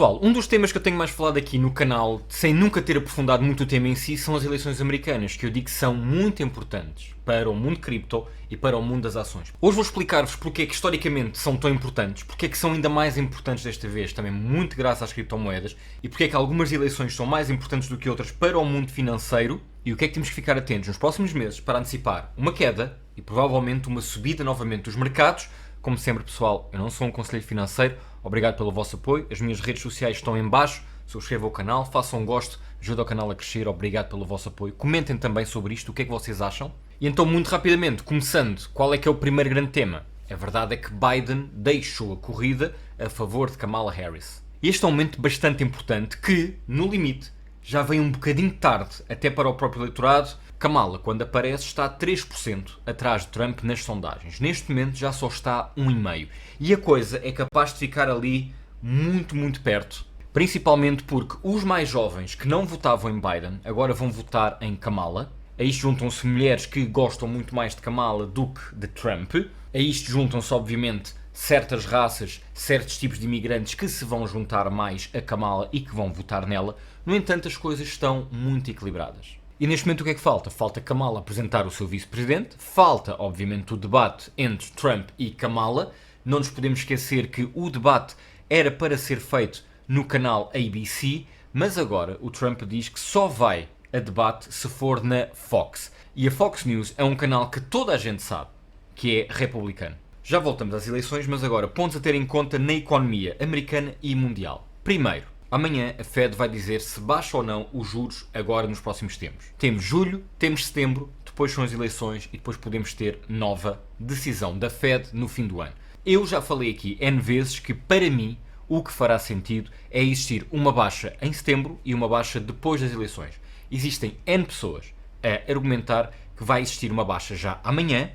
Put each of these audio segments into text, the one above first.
Pessoal, um dos temas que eu tenho mais falado aqui no canal, sem nunca ter aprofundado muito o tema em si, são as eleições americanas, que eu digo que são muito importantes para o mundo cripto e para o mundo das ações. Hoje vou explicar-vos porque é que historicamente são tão importantes, porque é que são ainda mais importantes desta vez, também muito graças às criptomoedas, e porque é que algumas eleições são mais importantes do que outras para o mundo financeiro, e o que é que temos que ficar atentos nos próximos meses para antecipar uma queda e provavelmente uma subida novamente dos mercados. Como sempre, pessoal, eu não sou um conselheiro financeiro. Obrigado pelo vosso apoio. As minhas redes sociais estão em baixo. Subscrevam o canal, façam um gosto, ajuda o canal a crescer. Obrigado pelo vosso apoio. Comentem também sobre isto, o que é que vocês acham. E então, muito rapidamente, começando, qual é que é o primeiro grande tema? A verdade é que Biden deixou a corrida a favor de Kamala Harris. Este é um momento bastante importante que, no limite, já vem um bocadinho tarde, até para o próprio eleitorado. Kamala, quando aparece, está 3% atrás de Trump nas sondagens. Neste momento já só está 1,5%. E a coisa é capaz de ficar ali muito, muito perto. Principalmente porque os mais jovens que não votavam em Biden agora vão votar em Kamala. A isto juntam-se mulheres que gostam muito mais de Kamala do que de Trump. A isto juntam-se, obviamente, certas raças, certos tipos de imigrantes que se vão juntar mais a Kamala e que vão votar nela. No entanto, as coisas estão muito equilibradas. E neste momento o que é que falta? Falta Kamala apresentar o seu vice-presidente, falta, obviamente, o debate entre Trump e Kamala. Não nos podemos esquecer que o debate era para ser feito no canal ABC, mas agora o Trump diz que só vai a debate se for na Fox. E a Fox News é um canal que toda a gente sabe que é republicano. Já voltamos às eleições, mas agora pontos a ter em conta na economia americana e mundial. Primeiro, amanhã a Fed vai dizer se baixa ou não os juros agora nos próximos tempos. Temos julho, temos setembro, depois são as eleições e depois podemos ter nova decisão da Fed no fim do ano. Eu já falei aqui N vezes que, para mim, o que fará sentido é existir uma baixa em setembro e uma baixa depois das eleições. Existem N pessoas a argumentar que vai existir uma baixa já amanhã,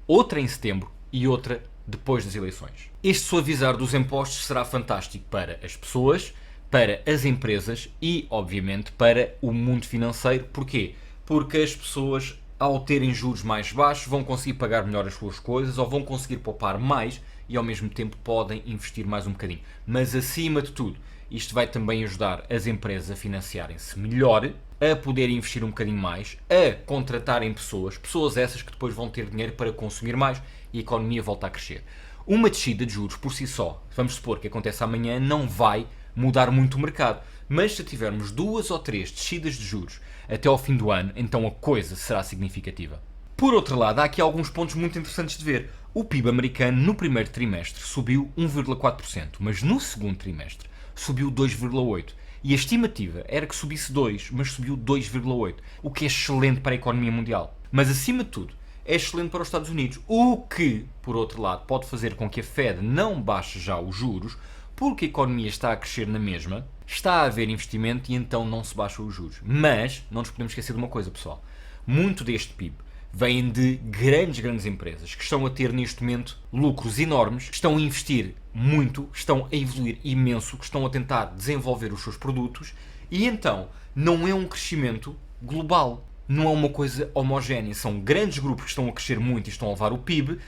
outra em setembro e outra depois das eleições. Este suavizar dos impostos será fantástico para as pessoas, para as empresas e, obviamente, para o mundo financeiro. Porquê? Porque as pessoas, ao terem juros mais baixos, vão conseguir pagar melhor as suas coisas ou vão conseguir poupar mais e, ao mesmo tempo, podem investir mais um bocadinho. Mas, acima de tudo, isto vai também ajudar as empresas a financiarem-se melhor, a poderem investir um bocadinho mais, a contratarem pessoas essas que depois vão ter dinheiro para consumir mais e a economia volta a crescer. Uma descida de juros por si só, vamos supor que acontece amanhã, não vai mudar muito o mercado. Mas se tivermos 2 ou 3 descidas de juros até ao fim do ano, então a coisa será significativa. Por outro lado, há aqui alguns pontos muito interessantes de ver. O PIB americano no primeiro trimestre subiu 1,4%, mas no segundo trimestre subiu 2,8%. E a estimativa era que subisse 2%, mas subiu 2,8%, o que é excelente para a economia mundial. Mas acima de tudo, é excelente para os Estados Unidos, o que, por outro lado, pode fazer com que a Fed não baixe já os juros, porque a economia está a crescer na mesma, está a haver investimento e então não se baixam os juros. Mas não nos podemos esquecer de uma coisa, pessoal. Muito deste PIB vem de grandes empresas que estão a ter neste momento lucros enormes, estão a investir muito, estão a evoluir imenso, que estão a tentar desenvolver os seus produtos e então não é um crescimento global. Não é uma coisa homogénea. São grandes grupos que estão a crescer muito e estão a levar o PIB,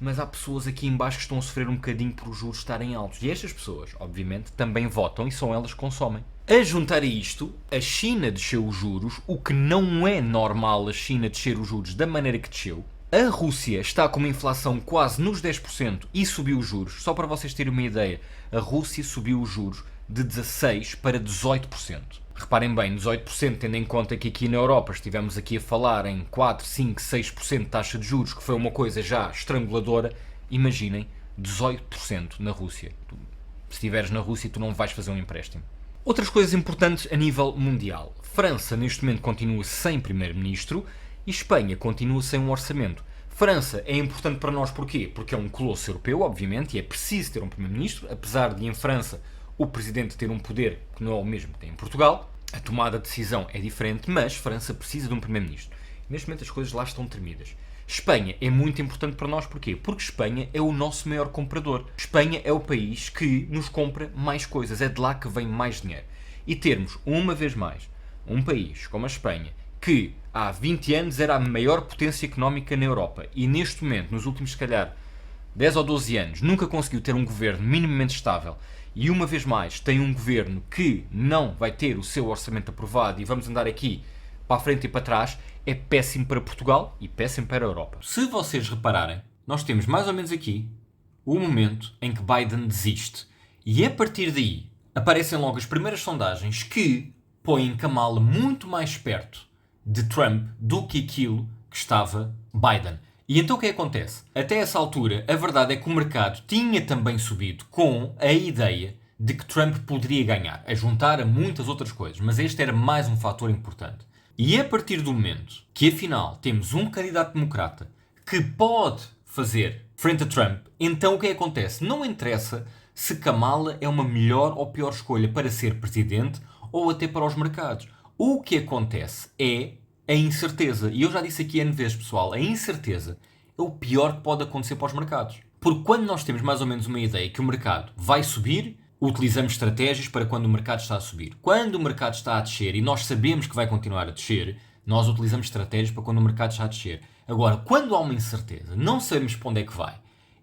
mas há pessoas aqui em baixo que estão a sofrer um bocadinho por os juros estarem altos. E estas pessoas, obviamente, também votam e são elas que consomem. A juntar a isto, a China desceu os juros, o que não é normal a China descer os juros da maneira que desceu. A Rússia está com uma inflação quase nos 10% e subiu os juros. Só para vocês terem uma ideia, a Rússia subiu os juros de 16% para 18%. Reparem bem, 18%, tendo em conta que aqui na Europa estivemos aqui a falar em 4, 5, 6% de taxa de juros, que foi uma coisa já estranguladora, imaginem 18% na Rússia. Se estiveres na Rússia, tu não vais fazer um empréstimo. Outras coisas importantes a nível mundial. França, neste momento, continua sem primeiro-ministro e Espanha continua sem um orçamento. França é importante para nós porquê? Porque é um colosso europeu, obviamente, e é preciso ter um primeiro-ministro, apesar de em França o presidente ter um poder que não é o mesmo que tem em Portugal. A tomada de decisão é diferente, mas França precisa de um primeiro-ministro. Neste momento as coisas lá estão tremidas. Espanha é muito importante para nós, porquê? Porque Espanha é o nosso maior comprador. Espanha é o país que nos compra mais coisas, é de lá que vem mais dinheiro. E termos, uma vez mais, um país como a Espanha, que há 20 anos era a maior potência económica na Europa e neste momento, nos últimos, se calhar, 10 ou 12 anos, nunca conseguiu ter um governo minimamente estável e uma vez mais tem um governo que não vai ter o seu orçamento aprovado e vamos andar aqui para a frente e para trás, é péssimo para Portugal e péssimo para a Europa. Se vocês repararem, nós temos mais ou menos aqui o momento em que Biden desiste. E a partir daí aparecem logo as primeiras sondagens que põem Kamala muito mais perto de Trump do que aquilo que estava Biden. E então o que acontece? Até essa altura, a verdade é que o mercado tinha também subido com a ideia de que Trump poderia ganhar, a juntar a muitas outras coisas, mas este era mais um fator importante. E a partir do momento que afinal temos um candidato democrata que pode fazer frente a Trump, então o que acontece? Não interessa se Kamala é uma melhor ou pior escolha para ser presidente ou até para os mercados. O que acontece é a incerteza. E eu já disse aqui N vezes, pessoal, a incerteza é o pior que pode acontecer para os mercados. Porque quando nós temos mais ou menos uma ideia que o mercado vai subir, utilizamos estratégias para quando o mercado está a subir. Quando o mercado está a descer e nós sabemos que vai continuar a descer, nós utilizamos estratégias para quando o mercado está a descer. Agora, quando há uma incerteza, não sabemos para onde é que vai,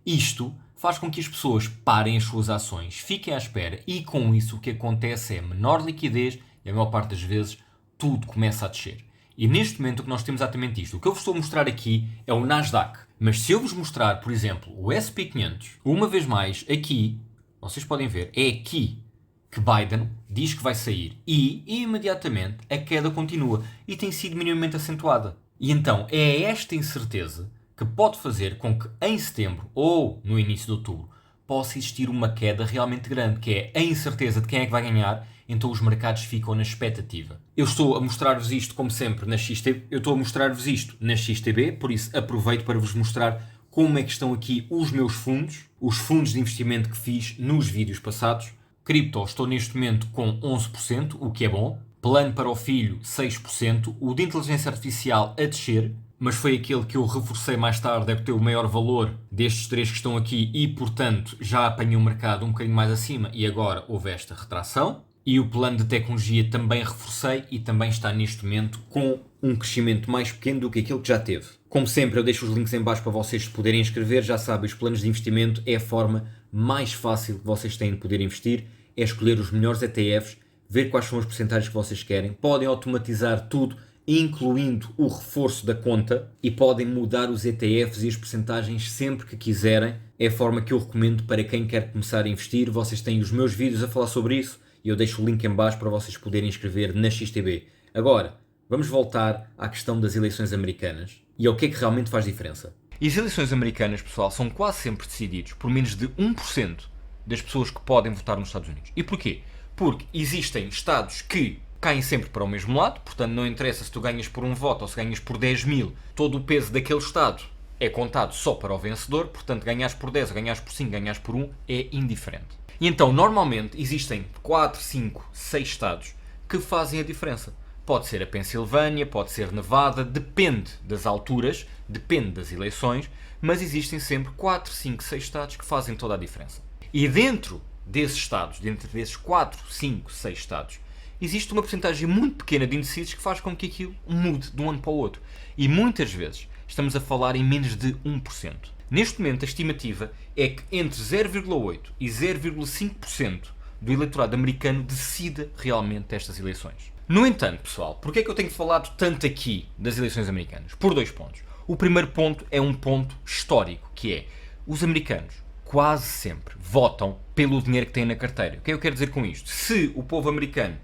isto faz com que as pessoas parem as suas ações, fiquem à espera e com isso o que acontece é menor liquidez e a maior parte das vezes tudo começa a descer. E neste momento o que nós temos é exatamente isto. O que eu vos estou a mostrar aqui é o Nasdaq. Mas se eu vos mostrar, por exemplo, o S&P 500, uma vez mais, aqui, vocês podem ver, é aqui que Biden diz que vai sair. E, imediatamente, a queda continua. E tem sido minimamente acentuada. E então, é esta incerteza que pode fazer com que em setembro ou no início de outubro possa existir uma queda realmente grande, que é a incerteza de quem é que vai ganhar, então os mercados ficam na expectativa. Eu estou a mostrar-vos isto, como sempre, na XTB. Eu estou a mostrar-vos isto na XTB, por isso aproveito para vos mostrar como é que estão aqui os meus fundos, os fundos de investimento que fiz nos vídeos passados. Cripto, estou neste momento com 11%, o que é bom. Plano para o filho, 6%. O de inteligência artificial a descer, mas foi aquele que eu reforcei mais tarde, é que tem o maior valor destes três que estão aqui e, portanto, já apanhei o mercado um bocadinho mais acima e agora houve esta retração. E o plano de tecnologia também reforcei e também está neste momento com um crescimento mais pequeno do que aquilo que já teve. Como sempre, eu deixo os links em baixo para vocês se poderem inscrever. Já sabem, os planos de investimento é a forma mais fácil que vocês têm de poder investir. É escolher os melhores ETFs, ver quais são as percentagens que vocês querem. Podem automatizar tudo, incluindo o reforço da conta, e podem mudar os ETFs e as percentagens sempre que quiserem. É a forma que eu recomendo para quem quer começar a investir. Vocês têm os meus vídeos a falar sobre isso e eu deixo o link em baixo para vocês poderem inscrever na XTB. Agora, vamos voltar à questão das eleições americanas e ao que é que realmente faz diferença. E as eleições americanas, pessoal, são quase sempre decididos por menos de 1% das pessoas que podem votar nos Estados Unidos. E porquê? Porque existem estados que caem sempre para o mesmo lado, portanto não interessa se tu ganhas por um voto ou se ganhas por 10 mil, todo o peso daquele estado é contado só para o vencedor, portanto ganhas por 10, ganhas por 5, ganhas por 1 é indiferente. E então, normalmente, existem 4, 5, 6 estados que fazem a diferença. Pode ser a Pensilvânia, pode ser Nevada, depende das alturas, depende das eleições, mas existem sempre 4, 5, 6 estados que fazem toda a diferença. E dentro desses estados, dentro desses 4, 5, 6 estados, existe uma porcentagem muito pequena de indecisos que faz com que aquilo mude de um ano para o outro. E muitas vezes estamos a falar em menos de 1%. Neste momento, a estimativa é que entre 0,8% e 0,5% do eleitorado americano decida realmente estas eleições. No entanto, pessoal, porquê é que eu tenho falado tanto aqui das eleições americanas? Por 2 pontos. O primeiro ponto é um ponto histórico, que é os americanos quase sempre votam pelo dinheiro que têm na carteira. O que é que eu quero dizer com isto? Se o povo americano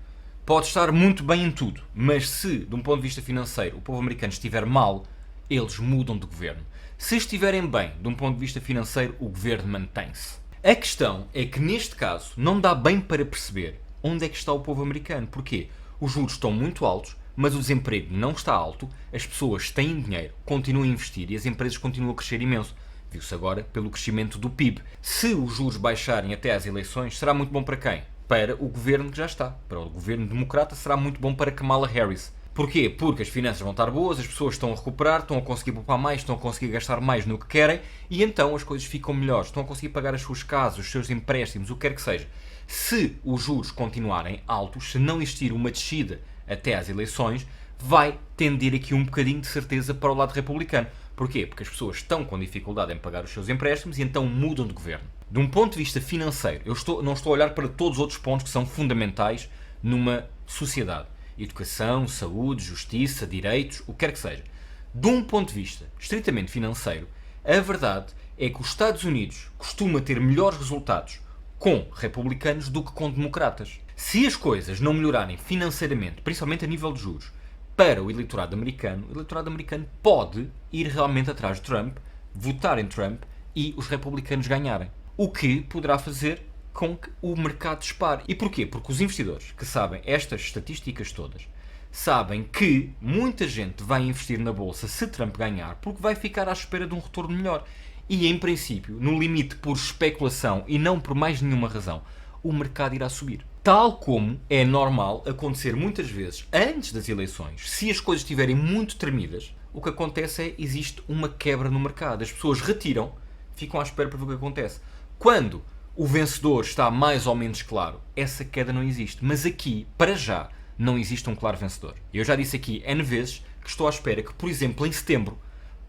pode estar muito bem em tudo, mas se, de um ponto de vista financeiro, o povo americano estiver mal, eles mudam de governo. Se estiverem bem, de um ponto de vista financeiro, o governo mantém-se. A questão é que, neste caso, não dá bem para perceber onde é que está o povo americano. Porquê? Os juros estão muito altos, mas o desemprego não está alto, as pessoas têm dinheiro, continuam a investir e as empresas continuam a crescer imenso. Viu-se agora pelo crescimento do PIB. Se os juros baixarem até às eleições, será muito bom para quem? Para o governo que já está. Para o governo democrata será muito bom para Kamala Harris. Porquê? Porque as finanças vão estar boas, as pessoas estão a recuperar, estão a conseguir poupar mais, estão a conseguir gastar mais no que querem e então as coisas ficam melhores, estão a conseguir pagar as suas casas, os seus empréstimos, o que quer que seja. Se os juros continuarem altos, se não existir uma descida até às eleições, vai tender aqui um bocadinho de certeza para o lado republicano. Porquê? Porque as pessoas estão com dificuldade em pagar os seus empréstimos e então mudam de governo. De um ponto de vista financeiro, não estou a olhar para todos os outros pontos que são fundamentais numa sociedade. Educação, saúde, justiça, direitos, o que quer que seja. De um ponto de vista estritamente financeiro, a verdade é que os Estados Unidos costuma ter melhores resultados com republicanos do que com democratas. Se as coisas não melhorarem financeiramente, principalmente a nível de juros, para o eleitorado americano pode ir realmente atrás de Trump, votar em Trump e os republicanos ganharem. O que poderá fazer com que o mercado dispare. E porquê? Porque os investidores que sabem estas estatísticas todas sabem que muita gente vai investir na bolsa se Trump ganhar porque vai ficar à espera de um retorno melhor. E, em princípio, no limite por especulação e não por mais nenhuma razão, o mercado irá subir. Tal como é normal acontecer muitas vezes antes das eleições, se as coisas estiverem muito tremidas, o que acontece é existe uma quebra no mercado. As pessoas retiram, ficam à espera para ver o que acontece. Quando o vencedor está mais ou menos claro, essa queda não existe. Mas aqui, para já, não existe um claro vencedor. Eu já disse aqui N vezes que estou à espera que, por exemplo, em setembro,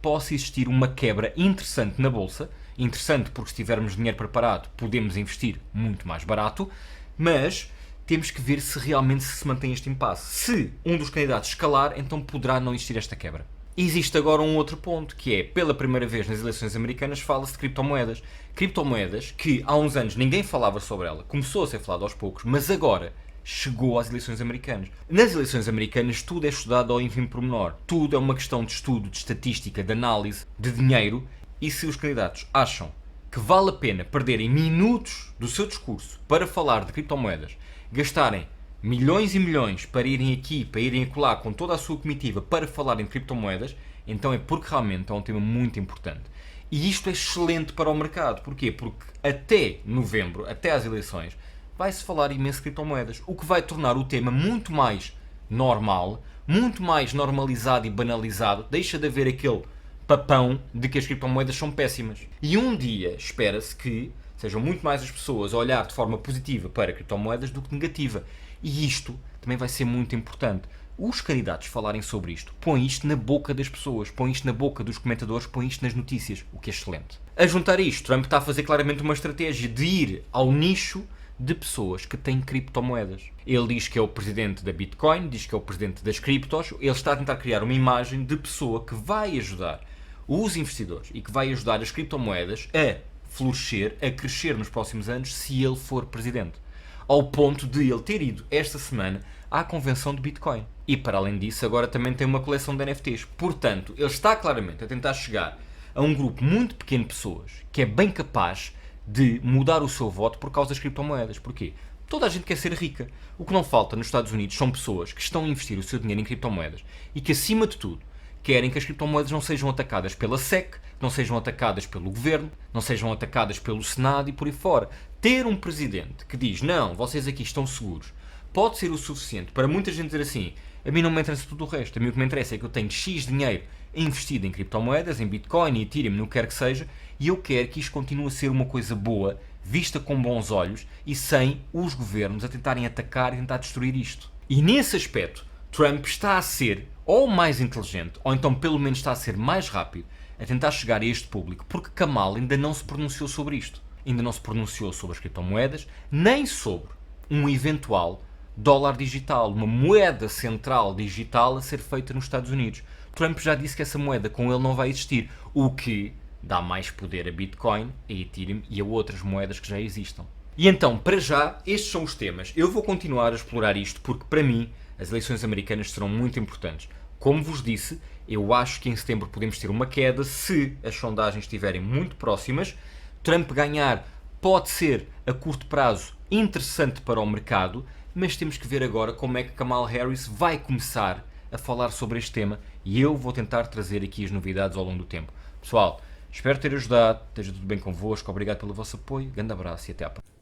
possa existir uma quebra interessante na bolsa. Interessante porque se tivermos dinheiro preparado podemos investir muito mais barato, mas temos que ver se realmente se mantém este impasse. Se um dos candidatos escalar, então poderá não existir esta quebra. Existe agora um outro ponto, que é, pela primeira vez nas eleições americanas, fala-se de criptomoedas. Criptomoedas que há uns anos ninguém falava sobre ela, começou a ser falado aos poucos, mas agora chegou às eleições americanas. Nas eleições americanas tudo é estudado ao ínfimo pormenor. Tudo é uma questão de estudo, de estatística, de análise, de dinheiro. E se os candidatos acham que vale a pena perderem minutos do seu discurso para falar de criptomoedas, gastarem milhões e milhões para irem aqui, para irem acolá com toda a sua comitiva para falarem de criptomoedas, então é porque realmente é um tema muito importante. E isto é excelente para o mercado. Porquê? Porque até novembro, até às eleições, vai-se falar imenso de criptomoedas, o que vai tornar o tema muito mais normal, muito mais normalizado e banalizado. Deixa de haver aquele papão de que as criptomoedas são péssimas. E um dia espera-se que sejam muito mais as pessoas a olhar de forma positiva para criptomoedas do que negativa. E isto também vai ser muito importante. Os candidatos falarem sobre isto, põem isto na boca das pessoas, põem isto na boca dos comentadores, põem isto nas notícias, o que é excelente. A juntar isto, Trump está a fazer claramente uma estratégia de ir ao nicho de pessoas que têm criptomoedas. Ele diz que é o presidente da Bitcoin, diz que é o presidente das criptos, ele está a tentar criar uma imagem de pessoa que vai ajudar os investidores e que vai ajudar as criptomoedas a florescer, a crescer nos próximos anos se ele for presidente. Ao ponto de ele ter ido esta semana à convenção de Bitcoin. E para além disso, agora também tem uma coleção de NFTs. Portanto, ele está claramente a tentar chegar a um grupo muito pequeno de pessoas que é bem capaz de mudar o seu voto por causa das criptomoedas. Porquê? Toda a gente quer ser rica. O que não falta nos Estados Unidos são pessoas que estão a investir o seu dinheiro em criptomoedas e que, acima de tudo, querem que as criptomoedas não sejam atacadas pela SEC, não sejam atacadas pelo governo, não sejam atacadas pelo Senado e por aí fora. Ter um presidente que diz, não, vocês aqui estão seguros, pode ser o suficiente para muita gente dizer assim, a mim não me interessa tudo o resto, a mim o que me interessa é que eu tenho X dinheiro investido em criptomoedas, em Bitcoin, Ethereum, no que quer que seja, e eu quero que isto continue a ser uma coisa boa, vista com bons olhos e sem os governos a tentarem atacar e tentar destruir isto. E nesse aspecto, Trump está a ser ou mais inteligente, ou então pelo menos está a ser mais rápido a tentar chegar a este público, porque Kamal ainda não se pronunciou sobre isto. Ainda não se pronunciou sobre as criptomoedas, nem sobre um eventual dólar digital, uma moeda central digital a ser feita nos Estados Unidos. Trump já disse que essa moeda com ele não vai existir, o que dá mais poder a Bitcoin, a Ethereum e a outras moedas que já existam. E então, para já, estes são os temas. Eu vou continuar a explorar isto porque, para mim, as eleições americanas serão muito importantes. Como vos disse, eu acho que em setembro podemos ter uma queda se as sondagens estiverem muito próximas. Trump ganhar pode ser, a curto prazo, interessante para o mercado, mas temos que ver agora como é que Kamala Harris vai começar a falar sobre este tema e eu vou tentar trazer aqui as novidades ao longo do tempo. Pessoal, espero ter ajudado, esteja tudo bem convosco, obrigado pelo vosso apoio, grande abraço e até à próxima.